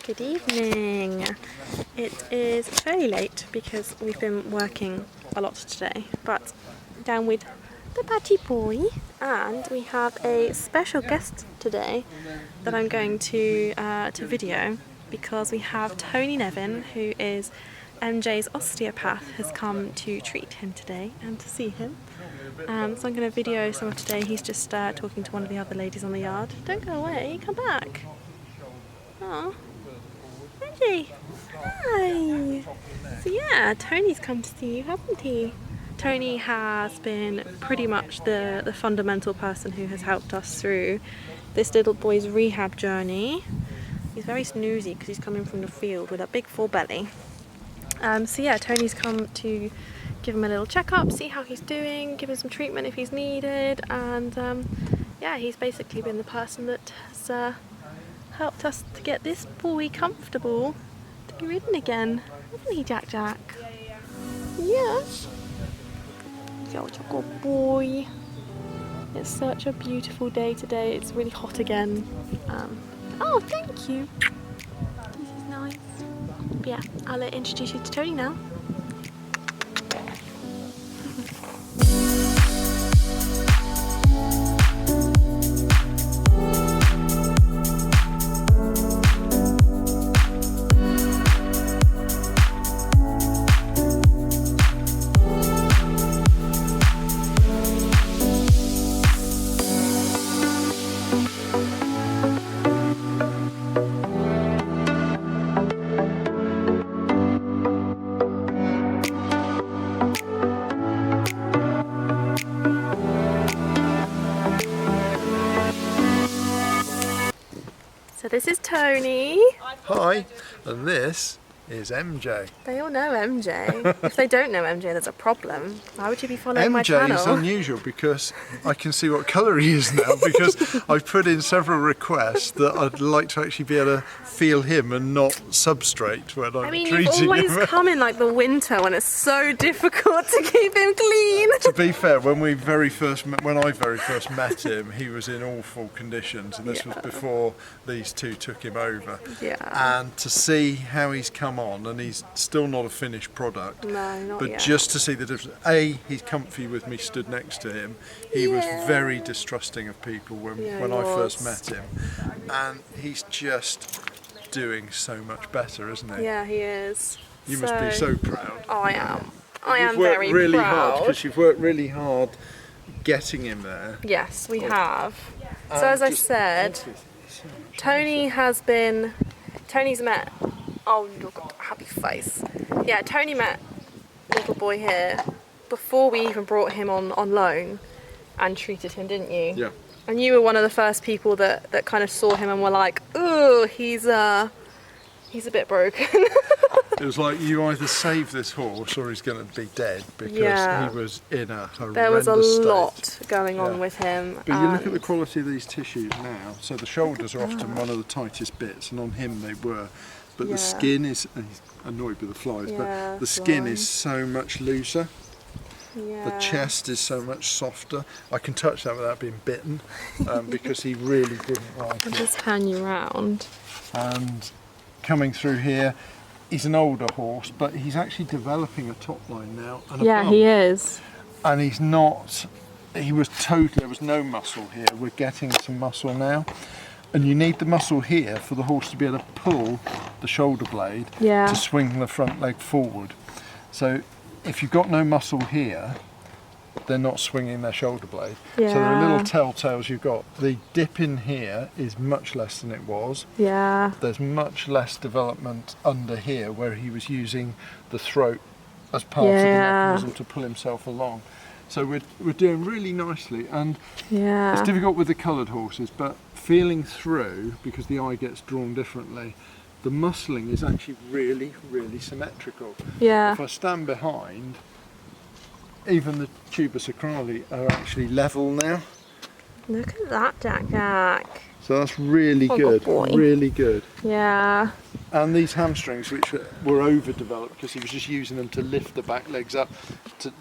Good evening. It is very late because we've been working a lot today, but down with the batty boy, and we have a special guest today that I'm going to video because we have Tony Nevin, who is MJ's osteopath, has come to treat him today and to see him. So I'm going to video some of today. He's just talking to one of the other ladies on the yard. Don't go away, come back. Oh, Reggie, hi. So yeah, Tony's come to see you, hasn't he? Tony has been pretty much the fundamental person who has helped us through this little boy's rehab journey. He's very snoozy because he's coming from the field with a big full belly. So yeah, Tony's come to give him a little checkup, see how he's doing, give him some treatment if he's needed, and yeah, he's basically been the person that has helped us to get this boy comfortable to be ridden again, hasn't he, Jack Jack? Yes. You're a good boy. It's such a beautiful day today. It's really hot again. Oh, thank you. This is nice. But yeah, I'll introduce you to Tony now. So this is Tony. Hi, and this is MJ. They all know MJ. If they don't know MJ, there's a problem. Why would you be following my MJ channel? is unusual because I can see what colour he is now because I've put in several requests that I'd like to actually be able to feel him and not substrate when I'm treating you've always him. come in like the winter when it's so difficult to keep him clean. To be fair, when I very first met him, he was in awful conditions, and this was before these two took him over. Yeah. And to see how he's come on, and he's still not a finished product. No, not but yet. just to see the difference. A, he's comfy with me stood next to him. He was very distrusting of people when I first met him, and he's just doing so much better, isn't he? Yeah, he is. You must be so proud. I am. I am You've worked very really proud. hard because you've worked really hard getting him there. Yes, we have. So as I said, Tony's met, oh look at that happy face. Yeah, Tony met little boy here before we even brought him on loan and treated him, didn't you? Yeah. And you were one of the first people that kind of saw him and were like, ooh, he's a bit broken. It was like, you either save this horse or he's going to be dead, because he was in a horrendous There was a state. lot going on with him. But you look at the quality of these tissues now, so the shoulders are often one of the tightest bits, and on him they were. But the skin is, and he's annoyed with the flies, but the skin is so much looser. Yeah. The chest is so much softer. I can touch that without being bitten, because he really didn't like I'll it. just pan you round. And coming through here, he's an older horse, but he's actually developing a top line now. And a bump. He is. And he's not, there was no muscle here. We're getting some muscle now. And you need the muscle here for the horse to be able to pull the shoulder blade to swing the front leg forward. So if you've got no muscle here, they're not swinging their shoulder blade. Yeah. So there are little telltales you've got. The dip in here is much less than it was. Yeah. There's much less development under here where he was using the throat as part of the mechanism to pull himself along. So we're doing really nicely, and it's difficult with the coloured horses, but feeling through, because the eye gets drawn differently, the muscling is actually really, really symmetrical. Yeah. If I stand behind, even the tuba sacrali are actually level now. Look at that, Jack Jack. So that's really good, really good. Yeah. And these hamstrings, which were overdeveloped because he was just using them to lift the back legs up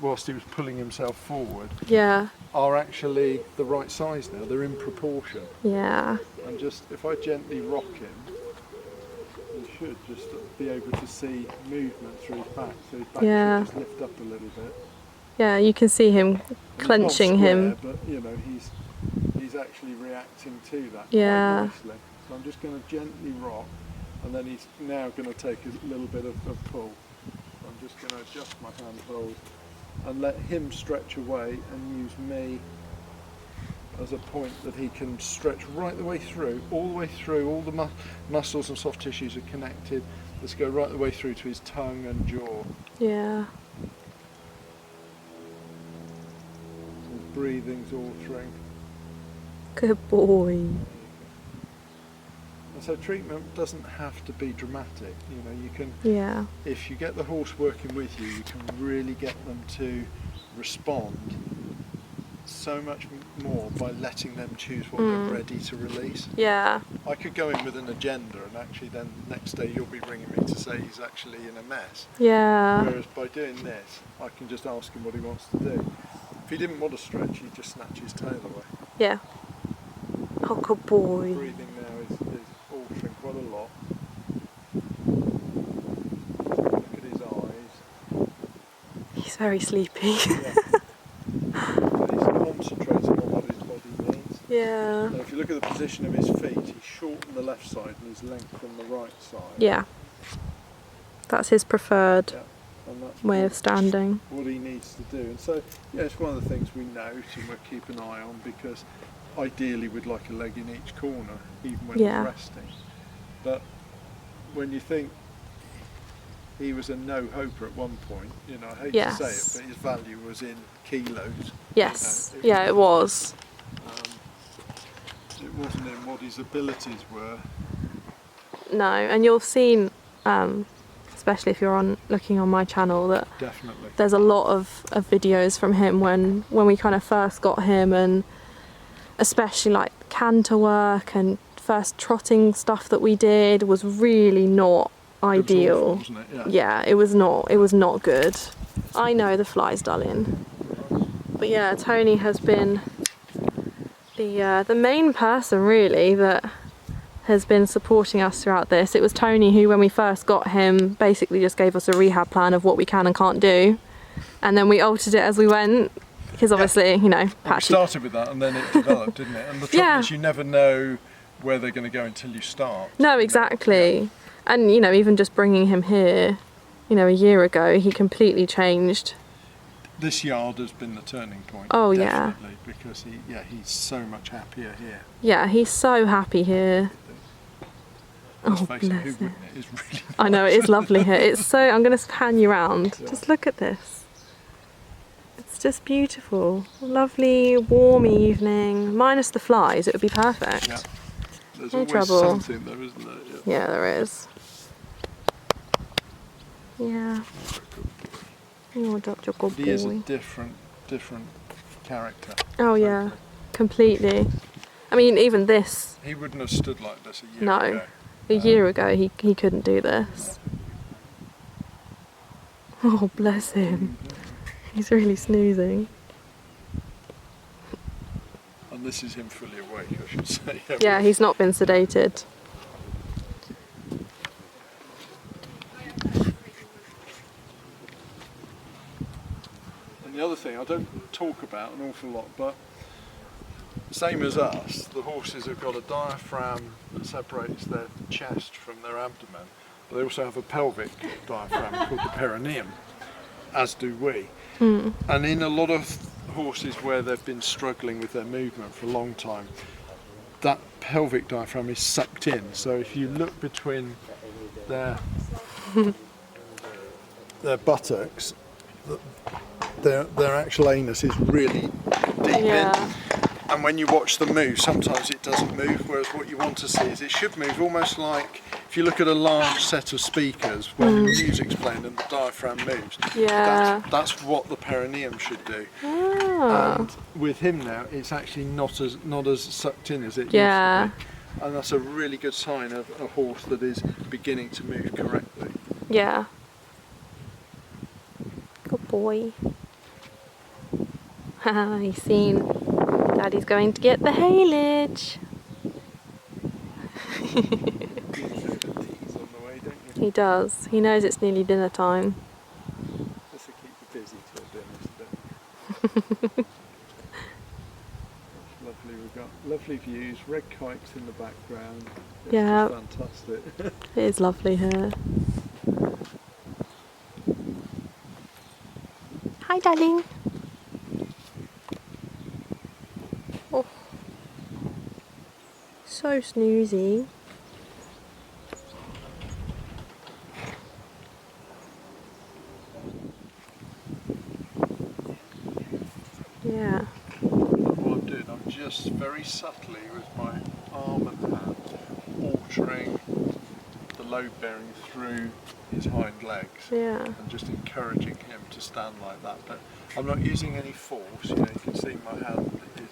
whilst he was pulling himself forward, are actually the right size now. They're in proportion. Yeah. And just, if I gently rock him, should just be able to see movement through his back, so his back Yeah. should just lift up a little bit. Yeah, you can see him clenching him. But you know, he's actually reacting to that Yeah. quite nicely. So I'm just going to gently rock, and then he's now going to take a little bit of pull. So I'm just going to adjust my handhold and let him stretch away and use me as a point that he can stretch right the way through, all the muscles and soft tissues are connected. Let's go right the way through to his tongue and jaw. Yeah. His breathing's all through. Good boy. And so treatment doesn't have to be dramatic. You know, you can, Yeah. if you get the horse working with you, you can really get them to respond so much more by letting them choose what they're ready to release. Yeah. I could go in with an agenda, and actually then next day you'll be ringing me to say he's actually in a mess. Yeah. Whereas by doing this, I can just ask him what he wants to do. If he didn't want to stretch, he'd just snatch his tail away. Yeah. Oh, good boy. Breathing now is altering quite a lot. Look at his eyes. He's very sleepy. Yeah. And he's concentrating on what his body needs. Yeah. And if you look at the position of his feet, he's short on the left side and his length on the right side. Yeah. That's his preferred Yeah. And that's way of standing. what he needs to do. And so, yeah, it's one of the things we note and we'll keep an eye on, because ideally we'd like a leg in each corner, even when he's resting. But when you think he was a no-hoper at one point, you know, I hate to say it, but his value was in kilos. Yes. You know, It was. It wasn't in what his abilities were. No, and you've seen, especially if you're looking on my channel, that Definitely. there's a lot of videos from him when we kind of first got him, and especially like canter work and first trotting stuff that we did was really not ideal. It was awful, wasn't it? Yeah. It was not good. I know the flies, darling. But yeah, Tony has been the main person really that has been supporting us throughout this. It was Tony who, when we first got him, basically just gave us a rehab plan of what we can and can't do, and then we altered it as we went, because obviously, you know, we started with that and then it developed, didn't it? And the trouble is, you never know where they're going to go until you start. No, exactly. Yeah. And you know, even just bringing him here, you know, a year ago, he completely changed. This yard has been the turning point. Oh, definitely, because he's so much happier here. Yeah, he's so happy here. Let's face it, who wouldn't? It is really nice. I know, it is lovely here. It's so, I'm going to pan you around. Yeah. Just look at this. It's just beautiful. Lovely, warm evening. Minus the flies, it would be perfect. Yeah. There's no always trouble. Something though, isn't there? Yeah, there is. Yeah. You're a good boy. He is a different character. Oh yeah, completely. I mean, even this. He wouldn't have stood like this a year ago. A year ago he couldn't do this. Oh, bless him. He's really snoozing. And this is him fully awake, I should say. Yeah, he's not been sedated. And the other thing I don't talk about an awful lot, but same as us, the horses have got a diaphragm that separates their chest from their abdomen, but they also have a pelvic diaphragm called the perineum, as do we. And in a lot of horses where they've been struggling with their movement for a long time, that pelvic diaphragm is sucked in. So if you look between their buttocks, their actual anus is really deep in. And when you watch them move, sometimes it doesn't move, whereas what you want to see is it should move, almost like if you look at a large set of speakers when the music's playing and the diaphragm moves. Yeah. That's what the perineum should do. Ah. And with him now, it's actually not as sucked in as it used Yeah. to be. And that's a really good sign of a horse that is beginning to move correctly. Yeah. Good boy. Haha, he's seen Daddy's going to get the haylage. You know the teas on the way, don't He does. He knows it's nearly dinner time. This will keep you busy till dinner today. Lovely, we've got lovely views, red kites in the background. It's Yeah. fantastic. It is lovely here. Hi, darling. Oh. So snoozy. Yeah. What I'm doing, I'm just very subtly with my arm and hand altering the load bearing through his hind legs. Yeah. And just encouraging him to stand like that. But I'm not using any force, you know, you can see my hand is,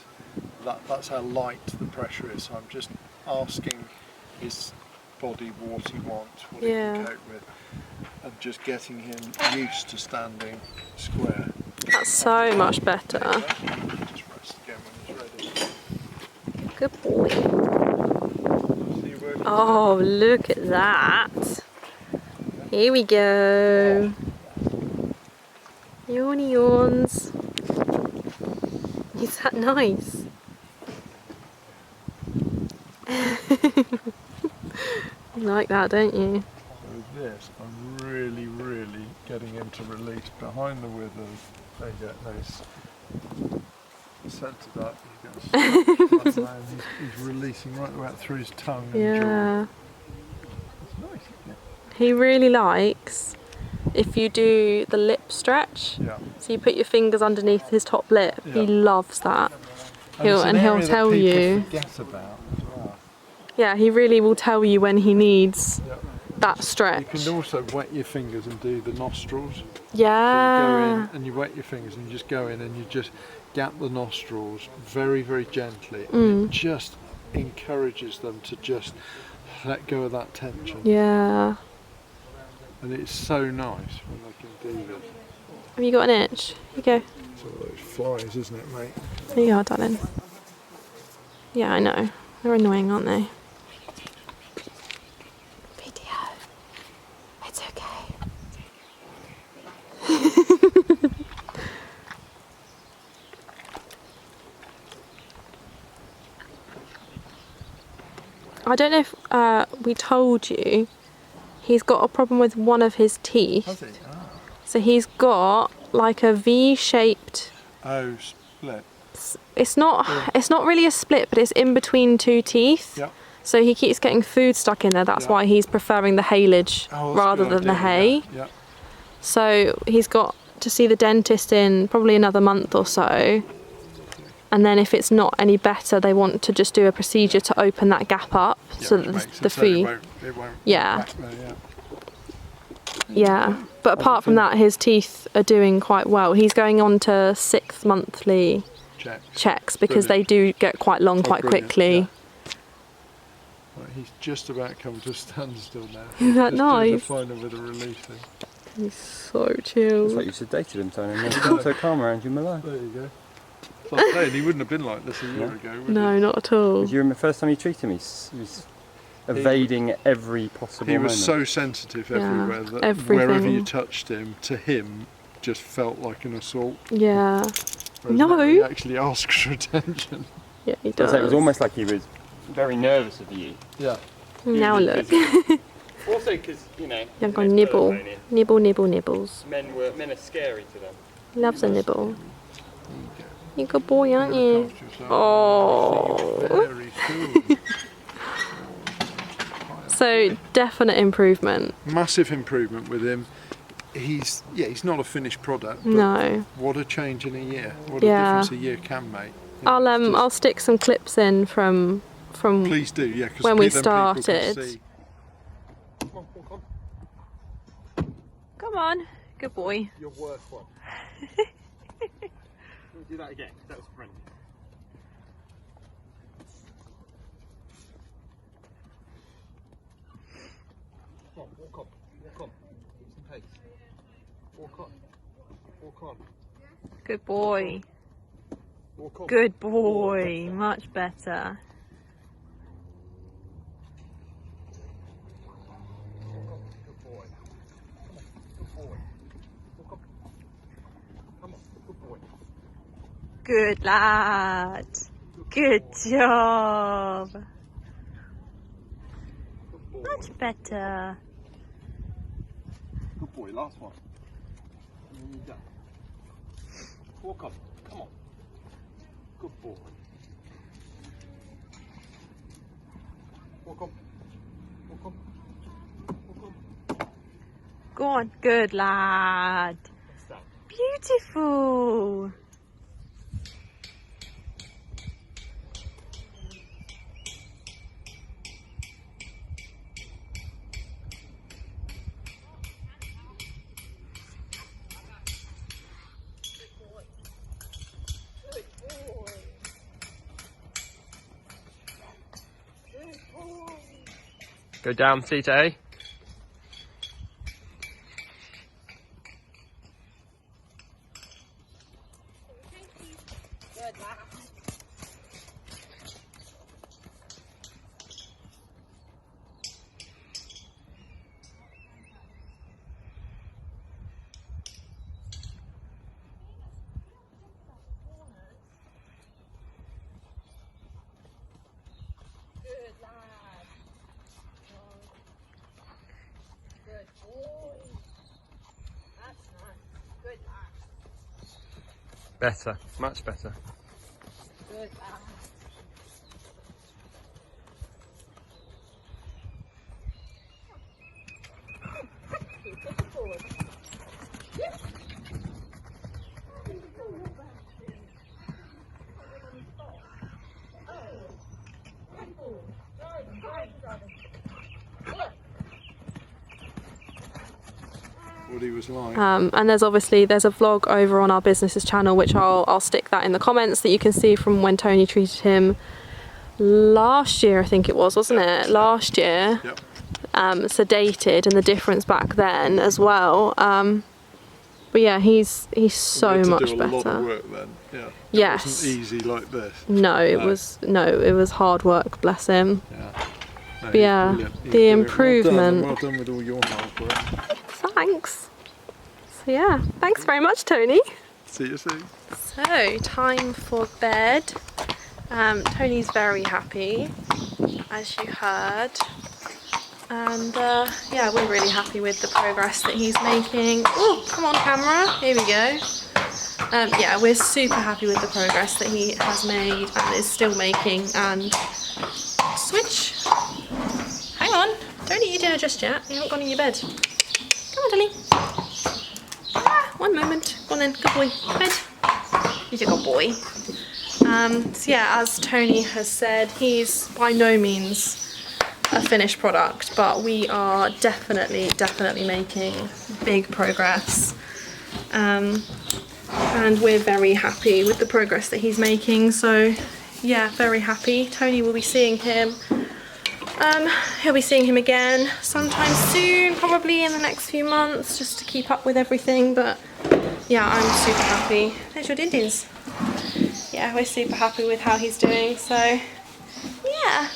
that's how light the pressure is. So I'm just asking his body what he wants, what he can cope with, and just getting him used to standing square. That's so much better. Just rest again when he's ready. Good boy. Oh, look at that. Here we go. Yawny yawns. Is that nice? You like that, don't you? So with this, I'm really, really getting him to release behind the withers. There you go, nice. Centered up. He's releasing right the way out through his tongue and jaw. It's nice, isn't it? He really likes if you do the lip stretch. Yeah. So you put your fingers underneath his top lip. Yeah. He loves that. He'll tell that you. Forget about as well. Yeah, he really will tell you when he needs that stretch. You can also wet your fingers and do the nostrils. Yeah. So you go in and you wet your fingers and you just go in and you just gap the nostrils very, very gently. And it just encourages them to just let go of that tension. Yeah. And it's so nice when they can do this. Have you got an itch? Here you go. It's all those flies, isn't it, mate? There you are, darling. Yeah, I know. They're annoying, aren't they? Video. It's okay. I don't know if we told you, he's got a problem with one of his teeth. Has he? Ah. So he's got like a V-shaped. Oh, split. It's not really a split, but it's in between two teeth. Yeah. So he keeps getting food stuck in there. That's why he's preferring the haylage rather than the hay. Yeah. So he's got to see the dentist in probably another month or so. And then if it's not any better, they want to just do a procedure to open that gap up so that the food. It won't Yeah. there, Yeah. But apart from that, his teeth are doing quite well. He's going on to 6 monthly checks because they do get quite long quite quickly. Yeah. Right, he's just about come to a standstill now. Isn't that nice? Just find a bit of releasing. He's so chill. It's like you sedated him, Tony. He's been so calm around you, my life. There you go. It's like saying he wouldn't have been like this a year ago, would No, he? not at all. Was you the first time you treated him? He was evading every possible He was moment. so sensitive everywhere that everything. wherever you touched him, to him, just felt like an assault. Yeah. Whereas No. now he actually asks for attention. Yeah, he So does. it was almost like he was very nervous of you. Yeah. Now look. Also because, you know, You're going to nibble. Nibble, nibble, nibbles. men are scary to them. Loves a nibble. You're a good boy, aren't Look you? after yourself. Oh. Very soon. So definite improvement. Massive improvement with him. He's not a finished product. But No. what a change in a year. What a difference a year can make. You know, it's just- I'll stick some clips in from Please do, yeah. 'Cause when we then people can started. see. Come on, good boy. Your worst one. We'll do that again. That was friendly. Come on, walk on. Walk on. Keep some pace. Walk on. Walk on. Good boy. Walk on. Good boy. Much better. Good boy. Good lad. Good job. Much better. Good boy, last one. And then you're done. Walk up, come on. Good boy. Walk up. Walk up. Walk up. Go on. Good lad. Stop. Beautiful. Go down, seat A. Better, much better. Good. What he was like. And there's a vlog over on our business's channel, which I'll stick that in the comments, that you can see from when Tony treated him last year, I think it was, wasn't it? Last year. Yep. Sedated, and the difference back then as well. But yeah, he's so much better. A lot of work then. Yeah. Yes. It wasn't easy like this. No, it was hard work, bless him. Yeah. No, but yeah, brilliant. the improvement. Well done with all your hard work. Thanks. So yeah, thanks very much, Tony. See you soon. So, time for bed. Tony's very happy, as you heard. And yeah, we're really happy with the progress that he's making. Oh, come on camera, here we go. Yeah, we're super happy with the progress that he has made and is still making. And switch. Hang on, don't eat your dinner just yet. You haven't gone in your bed. Come on, Dolly. Ah, one moment. Go on then, good boy. Bed. He's a good boy. So yeah, as Tony has said, he's by no means a finished product, but we are definitely making big progress. And we're very happy with the progress that he's making. So yeah, very happy. Tony will be seeing him. He'll be seeing him again sometime soon, probably in the next few months, just to keep up with everything. But yeah, I'm super happy. There's your din-dins. Yeah, we're super happy with how he's doing. So yeah,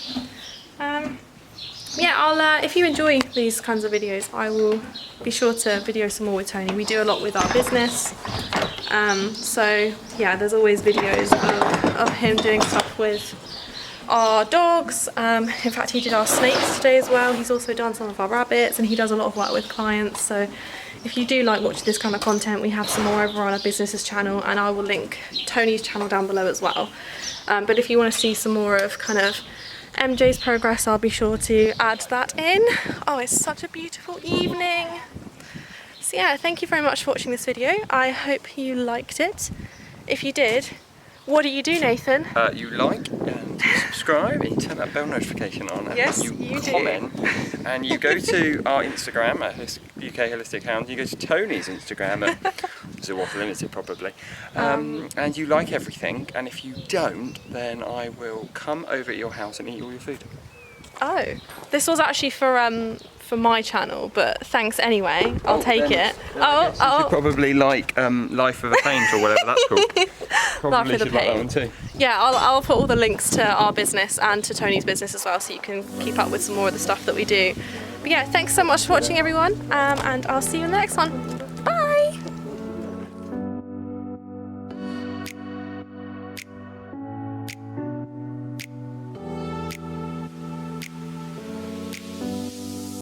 yeah. I'll if you enjoy these kinds of videos, I will be sure to video some more with Tony. We do a lot with our business. So yeah, there's always videos of him doing stuff with our dogs. In fact, he did our snakes today as well. He's also done some of our rabbits, and he does a lot of work with clients. So if you do like watching this kind of content, we have some more over on our business's channel, and I will link Tony's channel down below as well. But if you want to see some more of kind of MJ's progress, I'll be sure to add that in. Oh, it's such a beautiful evening. So yeah, thank you very much for watching this video. I hope you liked it. If you did, what do you do, Nathan? You like and subscribe, and you turn that bell notification on, and yes, you comment, and you go to our Instagram at UK Holistic Hound, you go to Tony's Instagram at Zoowaffle Limited probably, and you like everything, and if you don't, then I will come over at your house and eat all your food. Oh, this was actually for my channel, but thanks anyway. I'll take it. You should probably like Life of a Paint or whatever that's called. Probably Life of the should like that Paint. one too. Yeah, I'll put all the links to our business and to Tony's business as well, so you can keep up with some more of the stuff that we do. But yeah, thanks so much for watching, everyone, and I'll see you in the next one.